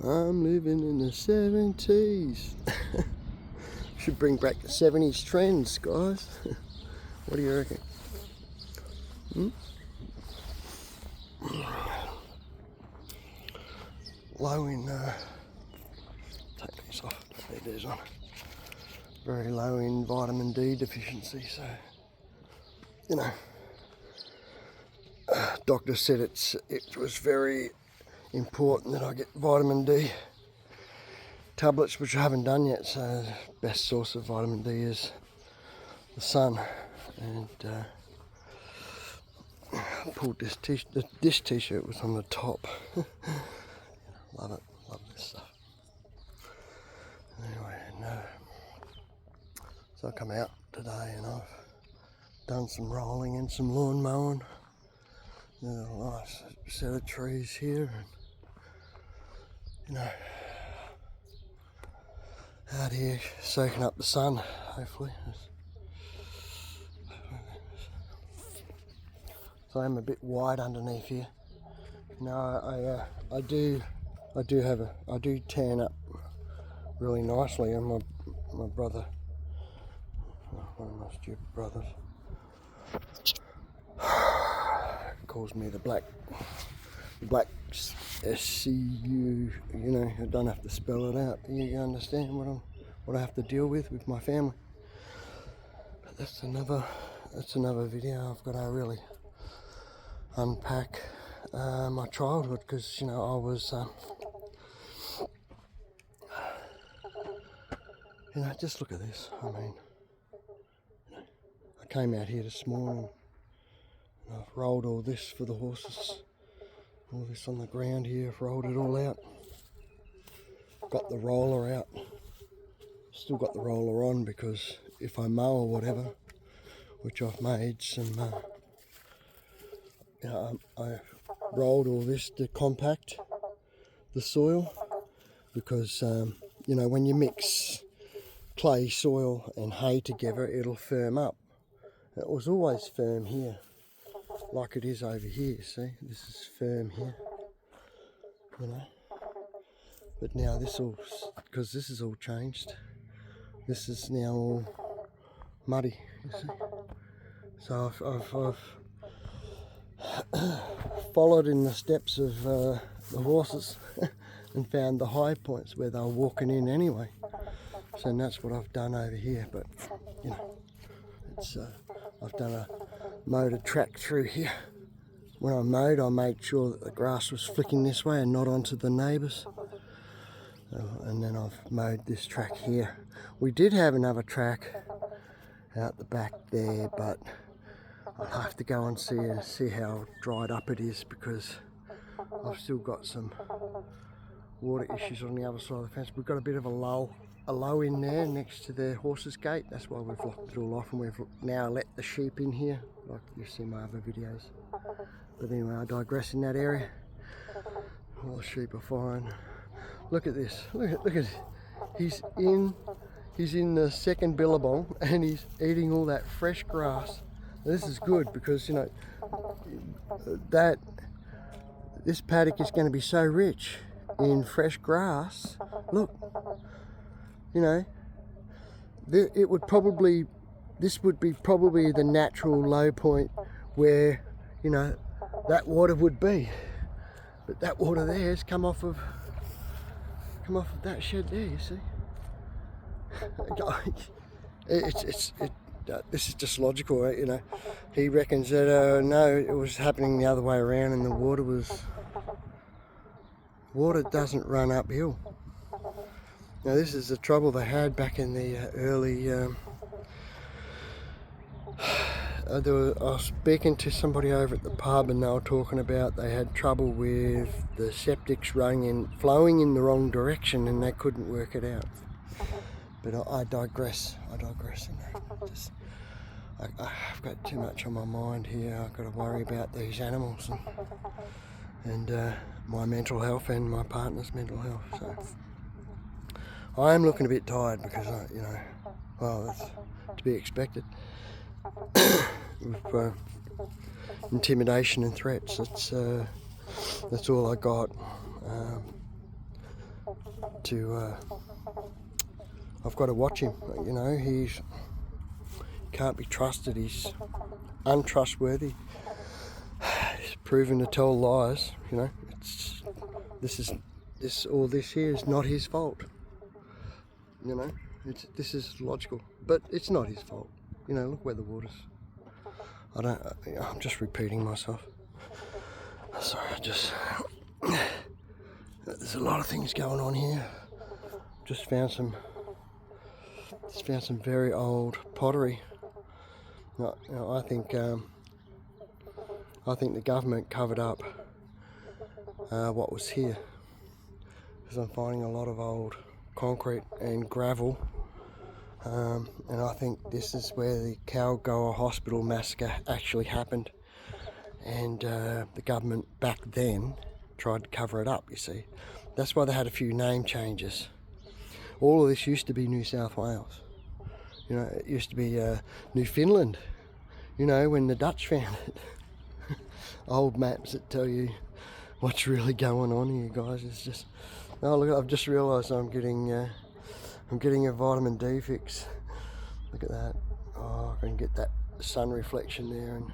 I'm living in the 70s. Should bring back the 70s trends, guys. What do you reckon? Low in, take these off, don't need these on. Very low in vitamin D deficiency, so, you know, doctor said it was very important that I get vitamin D tablets, which I haven't done yet. So the best source of vitamin D is the sun, and I pulled this t-shirt was on the top. Love it, love this stuff. Anyway, so I come out today and I've done some rolling and some lawn mowing. There's a nice set of trees here, and you know, out here soaking up the sun, hopefully. So I'm a bit wide underneath here. No, I do tan up really nicely, and my brother, one of my stupid brothers, calls me the black SCU. You know, I don't have to spell it out. You understand what I have to deal with my family. But that's another video. I've got to really unpack my childhood, because you know I was you know, just look at this. I mean, you know, I came out here this morning and I've rolled all this for the horses, all this on the ground here. I've rolled it all out, got the roller out, still got the roller on, because if I mow or whatever, which I've made some you know, I rolled all this to compact the soil, because you know, when you mix clay, soil and hay together, it'll firm up. It was always firm here, like it is over here. See, this is firm here, you know. But now this all, because this is all changed, this is now all muddy, you see. So I've followed in the steps of the horses and found the high points where they were walking in anyway. So that's what I've done over here. But you know, it's I've done a mowed track through here. When I mowed, I made sure that the grass was flicking this way and not onto the neighbours. And then I've mowed this track here. We did have another track out the back there, but I'll have to go and see how dried up it is, because I've still got some water issues on the other side of the fence. We've got a bit of a low in there next to the horses gate. That's why we've locked it all off, and we've now let the sheep in here, like you see my other videos. But anyway, I digress in that area. All the sheep are fine. Look at this. Look at it. He's in the second billabong and he's eating all that fresh grass. Now, this is good, because you know that this paddock is going to be so rich in fresh grass. Look, you know, this would be probably the natural low point where, you know, that water would be. But that water there has come off of that shed there, you see. This is just logical, right? You know. He reckons that no, it was happening the other way around, and the water doesn't run uphill. Now this is the trouble they had back in the early. I was speaking to somebody over at the pub, and they were talking about they had trouble with the septics flowing in the wrong direction, and they couldn't work it out. But I digress. In that. I've got too much on my mind here. I've got to worry about these animals and my mental health and my partner's mental health. So I am looking a bit tired, because you know, well, that's to be expected. With intimidation and threats, that's all I got. to watch him. You know, he can't be trusted. He's untrustworthy. He's proven to tell lies. You know, this here is not his fault. You know, this is logical, but it's not his fault. You know, look where the water's. I'm just repeating myself. Sorry, there's a lot of things going on here. Just found some very old pottery. I think the government covered up what was here, because I'm finding a lot of old concrete and gravel, and I think this is where the Cowgower Hospital massacre actually happened, and the government back then tried to cover it up, you see. That's why they had a few name changes. All of this used to be New South Wales. You know, it used to be Newfoundland, you know, when the Dutch found it. Old maps that tell you what's really going on here, guys. It's just, oh look, I've just realised I'm getting a vitamin D fix. Look at that. Oh, I can get that sun reflection there and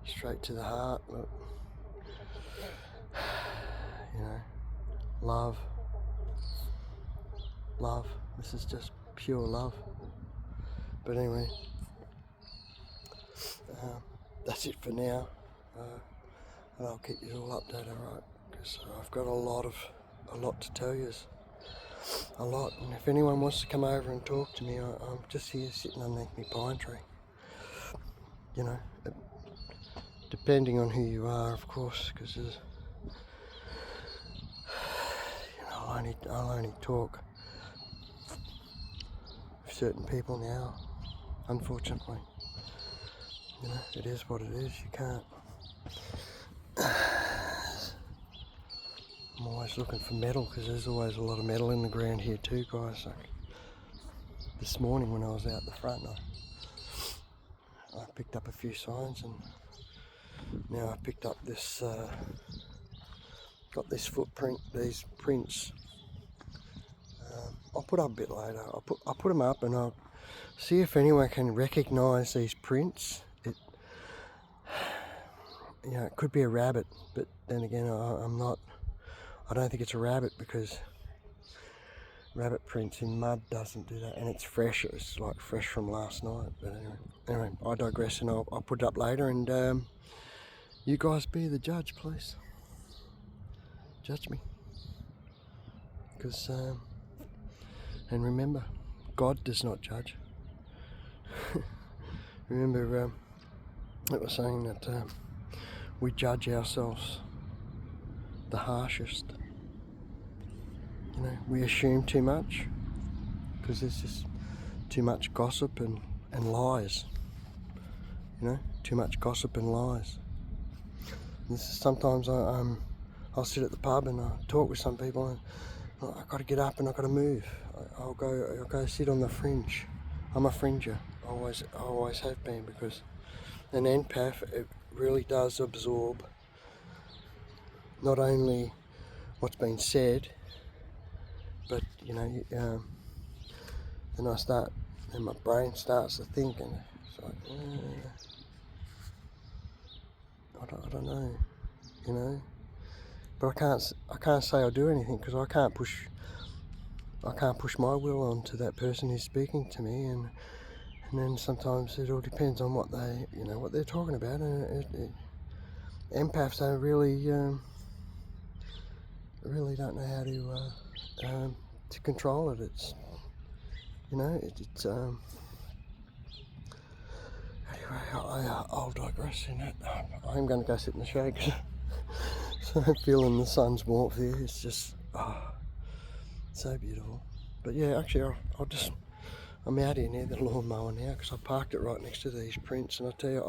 straight to the heart. Look. You know, love. This is just pure love. But anyway, that's it for now. And I'll keep you all updated, alright? Because I've got a lot to tell you. A lot. And if anyone wants to come over and talk to me, I'm just here sitting underneath my pine tree. You know, depending on who you are, of course, because you know, I'll only talk with certain people now. Unfortunately, you know, it is what it is. You can't. I'm always looking for metal, because there's always a lot of metal in the ground here too, guys. Like this morning when I was out the front, I picked up a few signs, and now I picked up this, got this footprint, these prints. I'll put up a bit later. I'll put them up, and I'll see if anyone can recognise these prints. You know, it could be a rabbit, but then again, I don't think it's a rabbit, because rabbit prints in mud doesn't do that, and it's fresh. It's like fresh from last night. But anyway, I digress, and I'll put it up later, and you guys be the judge, please. Judge me, because and remember, God does not judge. Remember, it was saying that we judge ourselves the harshest. You know, we assume too much, because there's just too much gossip and lies. You know, too much gossip and lies. Sometimes I'll sit at the pub and I'll talk with some people, and I've got to get up and I've got to move. I'll go sit on the fringe. I'm a fringer. I always have been, because an empath, it really does absorb not only what's been said, but you know, then my brain starts to think, and it's like, I don't know, you know. But I can't say I'll do anything, because I can't push my will onto that person who's speaking to me, and then sometimes it all depends on what they're talking about, and empaths don't really don't know how to control it. It's, you know, it's anyway, I'll digress in it. I'm going to go sit in the shade, so I'm feeling the sun's warmth here. It's just so beautiful. But yeah, actually I'm out here near the lawnmower now, because I parked it right next to these prints, and I tell you,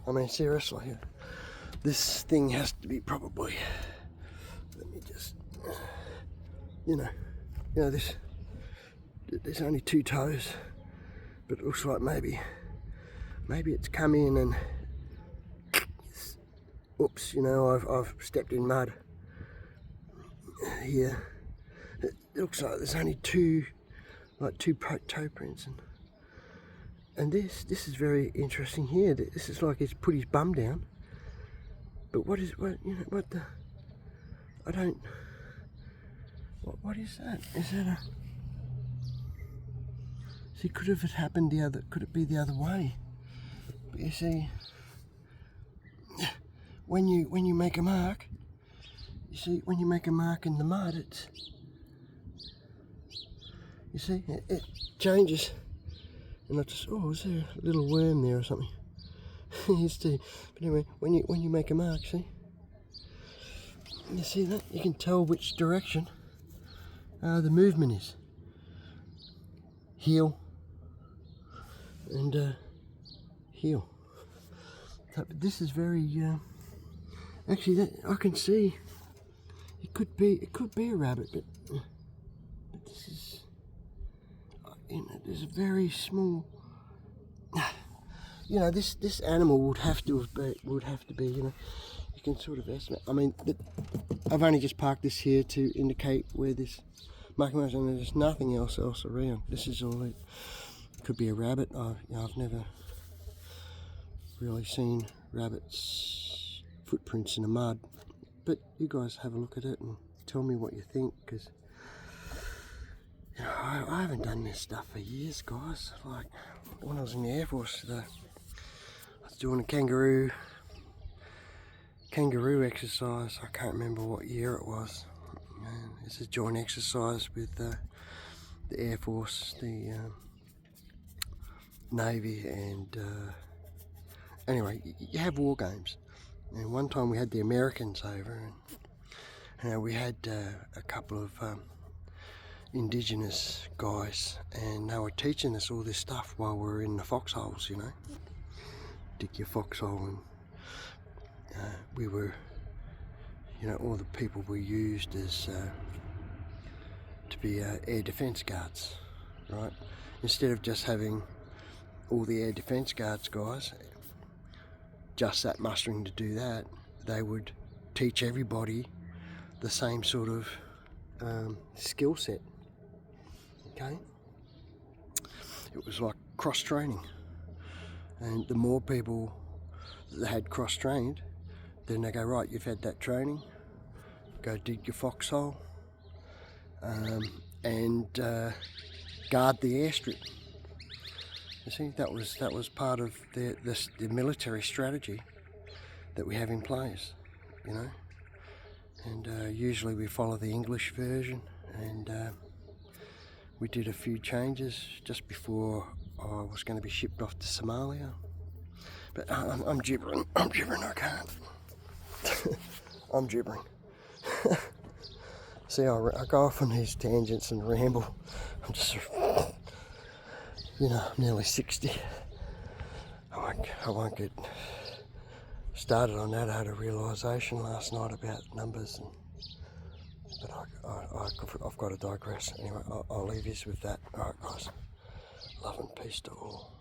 I mean, seriously, this thing has to be probably, let me just, you know, there's only 2 toes, but it looks like maybe it's come in and, oops, you know, I've stepped in mud. here. It looks like there's only two toe prints, and this is very interesting here. This is like he's put his bum down. But what the? I don't. What is that? Is that a? See, could have it happened the other? Could it be the other way? But you see, when you make a mark, you see, when you make a mark in the mud, it's. You see, it changes, and I just, oh, is there a little worm there or something? But anyway, when you make a mark, see, you see that? You can tell which direction the movement is. Heel and heel. So, this is very actually, that I can see it could be a rabbit, but this is. There's a very small, this animal would have to be, you can sort of estimate. I mean, I've only just parked this here to indicate where this marking was, and there's nothing else around. This is all it could be a rabbit. I've never really seen rabbits' footprints in the mud, but you guys have a look at it and tell me what you think, because I haven't done this stuff for years, guys. Like when I was in the Air Force, I was doing a kangaroo exercise. I can't remember what year it was. And it's a joint exercise with the Air Force, the Navy, and anyway, you have war games. And one time we had the Americans over, and we had a couple of indigenous guys, and they were teaching us all this stuff while we were in the foxholes, dig your foxhole, and we were, all the people were used as to be air defence guards, right? Instead of just having all the air defence guards guys just that mustering to do that, they would teach everybody the same sort of skill set. Okay, it was like cross-training, and the more people that had cross-trained, then they go, right, you've had that training, go dig your foxhole and guard the airstrip. You see, that was part of the military strategy that we have in place, and usually we follow the English version, and we did a few changes just before I was going to be shipped off to Somalia. But I'm gibbering, I can't. I'm gibbering. See, I go off on these tangents and ramble. I'm just, nearly 60. I won't get started on that. I had a realisation last night about numbers, but I've got to digress. Anyway, I'll leave you with that. Alright guys, love and peace to all.